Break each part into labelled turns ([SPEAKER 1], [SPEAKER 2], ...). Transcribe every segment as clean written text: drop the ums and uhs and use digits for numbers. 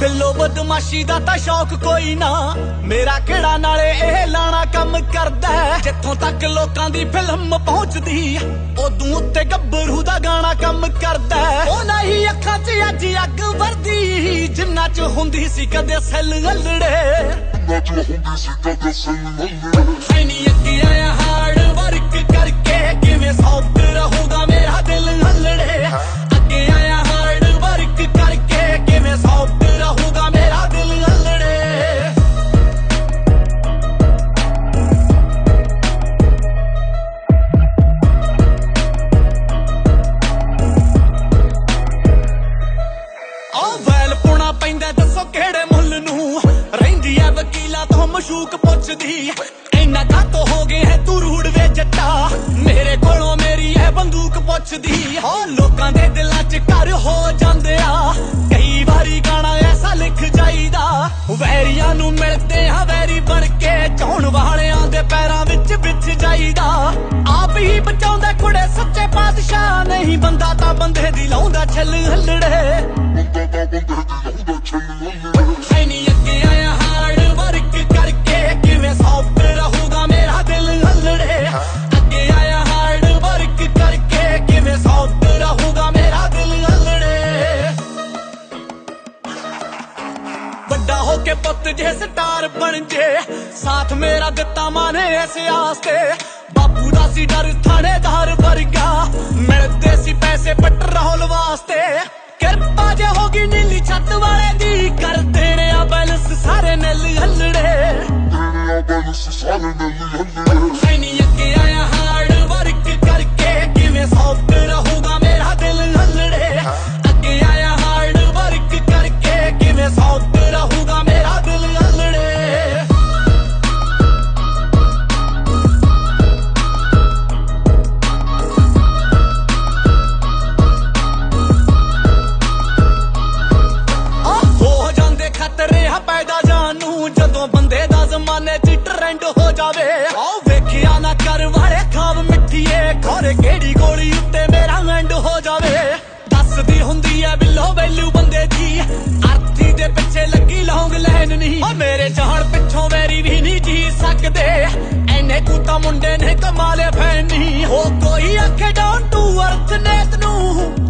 [SPEAKER 1] बिल्लो बदमाशी दा तां शौक कोई ना, मेरा केड़ा नाले एह लाना कम करदा है। जिथों तक लोकां दी फिल्म पहुंचदी उदों उत्ते गब्बरू दा गाना कम करदा है। ओ नहीं अखां च अज अग वरदी जिन्ना च हुंदी सी कदे सैल हलड़े, है नी अगे आया हार्ड वर्क करके किवें सॉफ्ट रहूगा मेरा दिल हलड़े। अगे आया हार्ड वर्क करके किवें सॉफ्ट रहूगा मेरा दिल हलड़े। ओ वैल पुणा पैंदा दसो केड़े मुल नू, रहिंदी है वकीला तो मशूक पुछदी इन्ना कातो हो गए है तू रूड़ वे जट्टा, मेरे कोलों मेरी है बंदूक पुछदी। हो लोकां दे दिलां च घर हो जांदे आ, कई बारी गाना ऐसा लिख जाईदा। वैरियां नू मिलदे हां वैरी बन के, चाउण वालियां दे पैरां विच विच जाईदा। आप ही बचाउंदा कुड़े सच्चे पातशाह, नहीं बंदा तां बंदे दी लाउंदा छल हलड़े। है नी अगे आया हार्ड वर्क करके किवें सॉफ्ट रहूगा मेरा दिल हलड़े। अगे आया हार्ड वर्क करके किवें सॉफ्ट रहूगा मेरा दिल हलड़े। बड़ा होके पुत जे स्टार बन जे, साथ मेरा दिता माने इस आस्ते। बापू दा सी डर थानेदार वर्गा, मिलदे सी पैसे पेट्रोल वास्ते। किरपा जे होगी नीली छत वाले दी, कर देने आ बैलेंस सारे नल हलड़े। है नी अगे आया हार्ड वर्क करके किवें सॉफ्ट रहूगा मेरा दिल हलड़े। अगे आया हार्ड वर्क करके किवें सॉफ्ट रहूगा मेरा दिल हलड़े। पैदा जानू जदों बंदे दा जमाने च ट्रेंड हो जावे। आओ वेखिया ना कर वाले खाब मिठिए, खोरे केड़ी गोली उत्ते मेरा एंड हो जावे। दसदी हुंदी है बिल्लो वैल्यू बंदे दी, अर्थी दे पिछे लगी लौंग लैन नहीं। ओ मेरे जान पिछों वैरी भी नहीं जी सकदे, एने कूता मुंडे ने कमाले फैन नहीं। हो कोई आखे डाउन टू अर्थ नेत नू,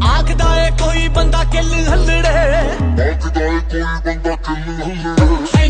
[SPEAKER 1] आखदा है कोई बंदा किल हलड़े। है